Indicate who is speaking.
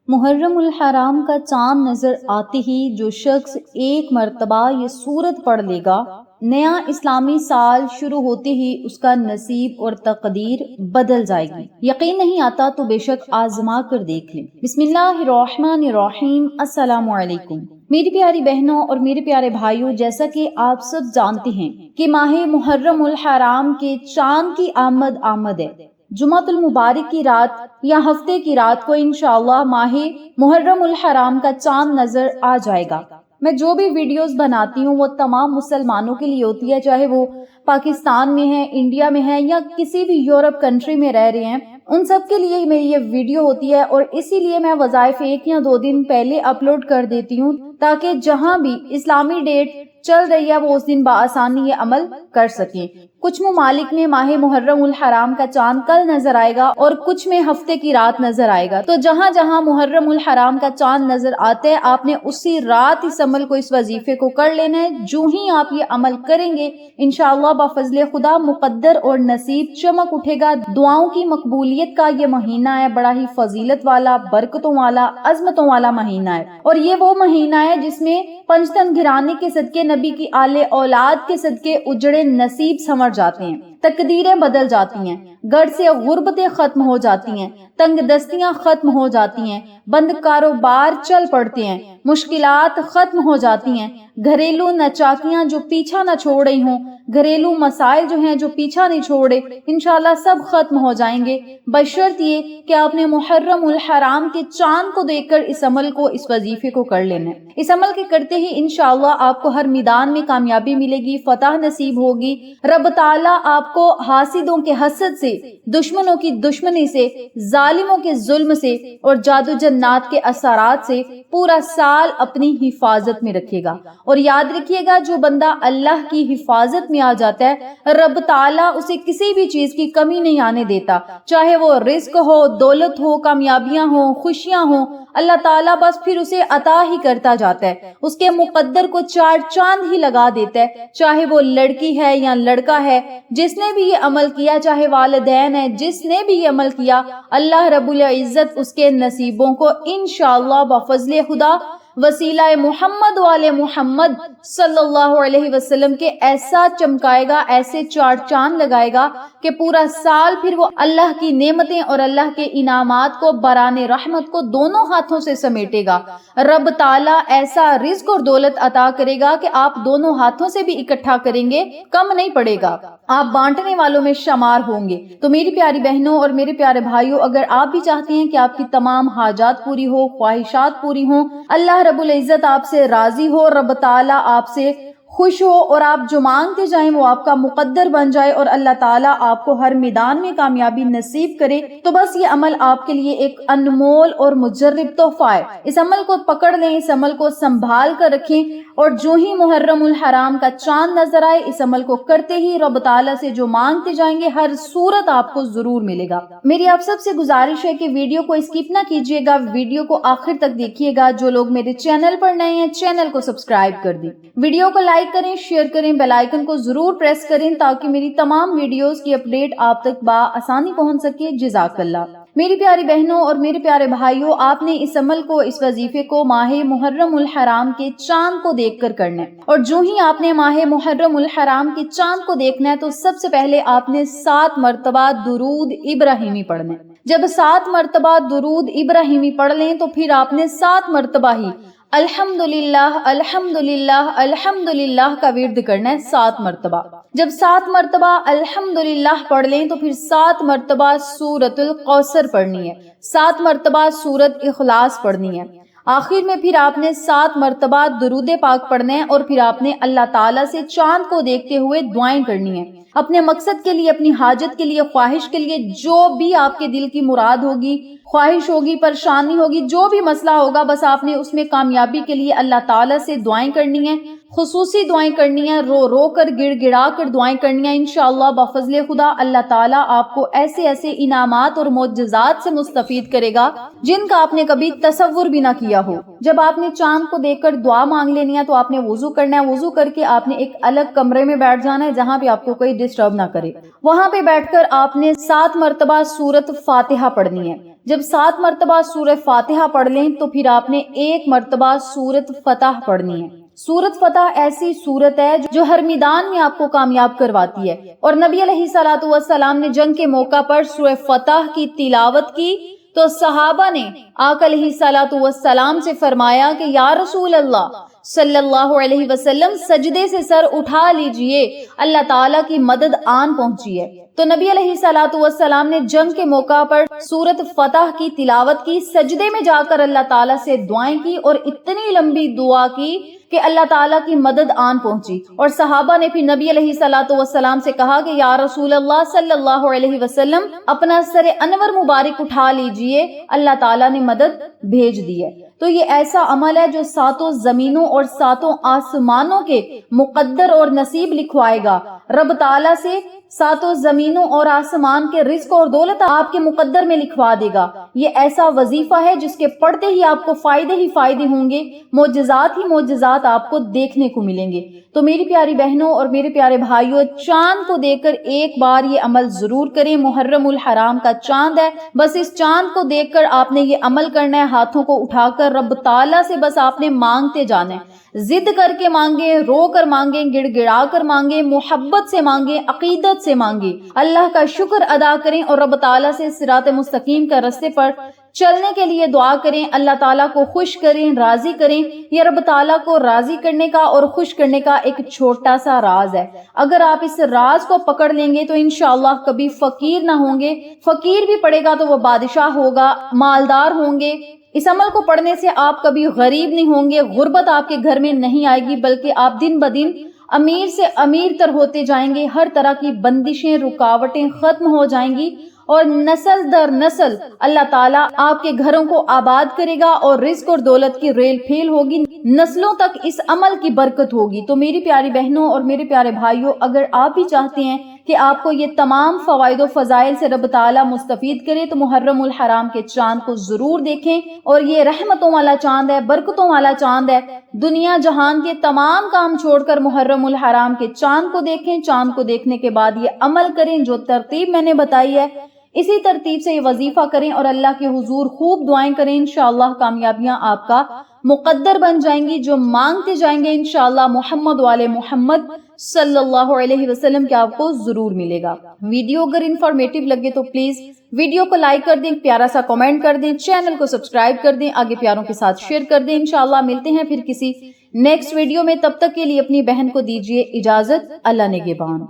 Speaker 1: محرم الحرام کا چاند نظر آتے ہی جو شخص ایک مرتبہ یہ سورت پڑھ لے گا، نیا اسلامی سال شروع ہوتے ہی اس کا نصیب اور تقدیر بدل جائے گی۔ یقین نہیں آتا تو بے شک آزما کر دیکھ لیں۔ بسم اللہ الرحمن الرحیم۔ السلام علیکم میری پیاری بہنوں اور میرے پیارے بھائیوں، جیسا کہ آپ سب جانتے ہیں کہ ماہ محرم الحرام کے چاند کی آمد ہے۔ جمعۃ المبارک کی رات یا ہفتے کی رات کو انشاءاللہ ماہ محرم الحرام کا چاند نظر آ جائے گا۔ میں جو بھی ویڈیوز بناتی ہوں وہ تمام مسلمانوں کے لیے ہوتی ہے، چاہے وہ پاکستان میں ہیں، انڈیا میں ہیں یا کسی بھی یورپ کنٹری میں رہ رہے ہیں، ان سب کے لیے میری یہ ویڈیو ہوتی ہے، اور اسی لیے میں وظائف 1 یا 2 دن پہلے اپلوڈ کر دیتی ہوں تاکہ جہاں بھی اسلامی ڈیٹ چل رہی ہے وہ اس دن بآسانی یہ عمل کر سکیں۔ کچھ ممالک میں ماہ محرم الحرام کا چاند کل نظر آئے گا اور کچھ میں ہفتے کی رات نظر آئے گا۔ تو جہاں جہاں محرم الحرام کا چاند نظر آتا ہے، آپ نے اسی رات اس عمل کو، اس وظیفے کو کر لینا ہے۔ جو ہی آپ یہ عمل کریں گے انشاءاللہ بفضل خدا مقدر اور نصیب چمک اٹھے گا۔ دعاؤں کی مقبولیت کا یہ مہینہ ہے، بڑا ہی فضیلت والا، برکتوں والا، عظمتوں والا مہینہ ہے، اور یہ وہ مہینہ ہے جس میں پنجتن گھرانے کے صدقے، نبی کی آل اولاد کے صدقے اجڑے نصیب سنور جاتے ہیں، تقدیریں بدل جاتی ہیں، گھر سے غربتیں ختم ہو جاتی ہیں، تنگ دستیاں ختم ہو جاتی ہیں، بند کاروبار چل پڑتے ہیں، مشکلات ختم ہو جاتی ہیں، گھریلو نچاکیاں جو پیچھا نہ چھوڑ رہی ہوں، گھریلو مسائل جو ہیں جو پیچھا نہیں چھوڑ رہے، انشاءاللہ سب ختم ہو جائیں گے، بشرط یہ کہ آپ نے محرم الحرام کے چاند کو دیکھ کر اس عمل کو، اس وظیفے کو کر لینا ہے۔ اس عمل کے کرتے ہی انشاءاللہ آپ کو ہر میدان میں کامیابی ملے گی، فتح نصیب ہوگی۔ رب تعالیٰ آپ کو حاسدوں کے حسد سے، دشمنوں کی دشمنی سے، ظالموں کے ظلم سے اور جادو جنات کے اثرات سے پورا سال اپنی حفاظت میں رکھے گا۔ اور یاد رکھیے گا، جو بندہ اللہ کی حفاظت میں آ جاتا ہے، رب تعالیٰ اسے کسی بھی چیز کی کمی نہیں آنے دیتا، چاہے وہ رزق ہو، دولت ہو، کامیابیاں ہوں، خوشیاں ہوں، اللہ تعالیٰ بس پھر اسے عطا ہی کرتا جاتا ہے، اس کے مقدر کو 4 چاند ہی لگا دیتا ہے، چاہے وہ لڑکی ہے یا لڑکا ہے، جس نے بھی یہ عمل کیا، چاہے والدین ہے، جس نے بھی یہ عمل کیا، اللہ رب العزت اس کے نصیبوں کو انشاءاللہ بفضل خدا وسیلہ محمد والے محمد صلی اللہ علیہ وسلم کے ایسا چمکائے گا، ایسے 4 چاند لگائے گا کہ پورا سال پھر وہ اللہ کی نعمتیں اور اللہ کے انعامات کو، بران رحمت کو دونوں ہاتھوں سے سمیٹے گا۔ رب تعالیٰ ایسا رزق اور دولت عطا کرے گا کہ آپ دونوں ہاتھوں سے بھی اکٹھا کریں گے، کم نہیں پڑے گا، آپ بانٹنے والوں میں شمار ہوں گے۔ تو میری پیاری بہنوں اور میرے پیارے بھائیوں، اگر آپ بھی چاہتے ہیں کہ آپ کی تمام حاجات پوری ہو، خواہشات پوری ہوں، اللہ رب العزت آپ سے راضی ہو، رب تعالیٰ آپ سے خوش ہو، اور آپ جو مانگتے جائیں وہ آپ کا مقدر بن جائے، اور اللہ تعالیٰ آپ کو ہر میدان میں کامیابی نصیب کرے، تو بس یہ عمل آپ کے لیے ایک انمول اور مجرب تحفہ ہے۔ اس عمل کو پکڑ لیں، اس عمل کو سنبھال کر رکھیں، اور جو ہی محرم الحرام کا چاند نظر آئے، اس عمل کو کرتے ہی رب تعالیٰ سے جو مانگتے جائیں گے ہر صورت آپ کو ضرور ملے گا۔ میری آپ سب سے گزارش ہے کہ ویڈیو کو اسکپ نہ کیجیے گا، ویڈیو کو آخر تک دیکھیے گا۔ جو لوگ میرے چینل پر نئے ہیں، چینل کو سبسکرائب کر دیں، ویڈیو کو لائک کریں، شیئر کریں، بیل آئیکن کو ضرور پریس کریں تاکہ میری تمام ویڈیوز کی اپڈیٹ آپ تک بآسانی پہنچ سکے۔ جزاک اللہ۔ میری پیاری بہنوں اور میرے پیارے بھائیوں، آپ نے اس عمل کو، اس وظیفے کو ماہ محرم الحرام کے چاند کو دیکھ کر کرنا ہے، اور جو ہی آپ نے ماہ محرم الحرام کے چاند کو دیکھنا ہے تو سب سے پہلے آپ نے 7 مرتبہ درود ابراہیمی پڑھنا ہے۔ جب 7 مرتبہ درود ابراہیمی پڑھ لیں تو پھر آپ نے 7 مرتبہ ہی الحمدللہ الحمدللہ الحمدللہ کا ورد کرنا ہے، 7 مرتبہ۔ جب 7 مرتبہ الحمدللہ پڑھ لیں تو پھر 7 مرتبہ سورۃ الکوثر پڑھنی ہے، 7 مرتبہ سورۃ اخلاص پڑھنی ہے، آخر میں پھر آپ نے 7 مرتبہ درود پاک پڑھنا ہے، اور پھر آپ نے اللہ تعالیٰ سے چاند کو دیکھتے ہوئے دعائیں کرنی ہیں، اپنے مقصد کے لیے، اپنی حاجت کے لیے، خواہش کے لیے، جو بھی آپ کے دل کی مراد ہوگی، خواہش ہوگی، پریشانی ہوگی، جو بھی مسئلہ ہوگا، بس آپ نے اس میں کامیابی کے لیے اللہ تعالیٰ سے دعائیں کرنی ہیں۔ خصوصی دعائیں کرنی ہیں, رو رو کر گڑ گڑا کر دعائیں کرنی ہیں. انشاءاللہ بفضل خدا اللہ تعالیٰ آپ کو ایسے ایسے انعامات اور معجزات سے مستفید کرے گا جن کا آپ نے کبھی تصور بھی نہ کیا ہو. جب آپ نے چاند کو دیکھ کر دعا مانگ لینی ہے تو آپ نے وضو کرنا ہے. وضو کر کے آپ نے ایک الگ کمرے میں بیٹھ جانا ہے جہاں پہ آپ کو کوئی ڈسٹرب نہ کرے. وہاں پہ بیٹھ کر آپ نے 7 مرتبہ سورت فاتحہ پڑھنی ہے. جب 7 مرتبہ سورت فاتحہ پڑھ لیں تو پھر آپ نے 1 مرتبہ سورت فتح پڑھنی ہے. سورت فتح ایسی سورت ہے جو ہر میدان میں آپ کو کامیاب کرواتی ہے, اور نبی علیہ الصلوۃ والسلام نے جنگ کے موقع پر سورت فتح کی تلاوت کی تو صحابہ نے آقا علیہ الصلوۃ والسلام سے فرمایا کہ یا رسول اللہ صلی اللہ علیہ وسلم سجدے سے سر اٹھا لیجئے, اللہ تعالیٰ کی مدد آن پہنچی ہے. تو نبی علیہ الصلوۃ والسلام نے جنگ کے موقع پر سورت فتح کی تلاوت کی, سجدے میں جا کر اللہ تعالیٰ سے دعائیں کی اور اتنی لمبی دعا کی کہ اللہ تعالیٰ کی مدد آن پہنچی. اور صحابہ نے پھر نبی علیہ الصلوۃ والسلام سے کہا کہ یا رسول اللہ صلی اللہ علیہ وسلم اپنا سر انور مبارک اٹھا لیجئے, اللہ تعالیٰ نے مدد بھیج دی ہے. تو یہ ایسا عمل ہے جو 7 زمینوں اور 7 آسمانوں کے مقدر اور نصیب لکھوائے گا. رب تعالیٰ سے 7 زمینوں اور آسمان کے رزق اور دولت آپ کے مقدر میں لکھوا دے گا. یہ ایسا وظیفہ ہے جس کے پڑھتے ہی آپ کو فائدے ہی فائدے ہوں گے, معجزات ہی معجزات آپ کو دیکھنے کو ملیں گے. تو میری پیاری بہنوں اور میرے پیارے بھائیوں, چاند کو دیکھ کر ایک بار یہ عمل ضرور کریں. محرم الحرام کا چاند ہے, بس اس چاند کو دیکھ کر آپ نے یہ عمل کرنا ہے. ہاتھوں کو اٹھا کر رب تعالیٰ سے بس آپ نے مانگتے جانا ہے. ضد کر کے مانگیں, رو کر مانگیں, گڑ گڑا کر مانگیں, محبت سے مانگیں, عقیدت سے مانگیں, اللہ کا شکر ادا کریں اور رب تعالیٰ سے صراط مستقیم کا راستے پر چلنے کے لیے دعا کریں. اللہ تعالیٰ کو خوش کریں, راضی کریں. یہ رب تعالیٰ کو راضی کرنے کا اور خوش کرنے کا ایک چھوٹا سا راز ہے. اگر آپ اس راز کو پکڑ لیں گے تو انشاءاللہ کبھی فقیر نہ ہوں گے. فقیر بھی پڑے گا تو وہ بادشاہ ہوگا, مالدار ہوں گے. اس عمل کو پڑھنے سے آپ کبھی غریب نہیں ہوں گے, غربت آپ کے گھر میں نہیں آئے گی, بلکہ آپ دن بدن امیر سے امیر تر ہوتے جائیں گے. ہر طرح کی بندشیں, رکاوٹیں ختم ہو جائیں گی اور نسل در نسل اللہ تعالیٰ آپ کے گھروں کو آباد کرے گا اور رزق اور دولت کی ریل پھیل ہوگی, نسلوں تک اس عمل کی برکت ہوگی. تو میری پیاری بہنوں اور میرے پیارے بھائیوں, اگر آپ بھی چاہتے ہیں کہ آپ کو یہ تمام فوائد و فضائل سے رب تعالیٰ مستفید کرے تو محرم الحرام کے چاند کو ضرور دیکھیں. اور یہ رحمتوں والا چاند ہے, برکتوں والا چاند ہے. دنیا جہان کے تمام کام چھوڑ کر محرم الحرام کے چاند کو دیکھیں. چاند کو دیکھنے کے بعد یہ عمل کریں جو ترتیب میں نے بتائی ہے, اسی ترتیب سے یہ وظیفہ کریں اور اللہ کے حضور خوب دعائیں کریں. انشاءاللہ کامیابیاں آپ کا مقدر بن جائیں گی. جو مانگتے جائیں گے انشاءاللہ محمد والے محمد صلی اللہ علیہ وسلم کے آپ کو ضرور ملے گا. ویڈیو اگر انفارمیٹیو لگے تو پلیز ویڈیو کو لائک کر دیں, پیارا سا کمنٹ کر دیں, چینل کو سبسکرائب کر دیں, آگے پیاروں کے ساتھ شیئر کر دیں. انشاءاللہ ملتے ہیں پھر کسی نیکسٹ ویڈیو میں. تب تک کے لیے اپنی بہن کو دیجیے اجازت. اللہ نگہبان.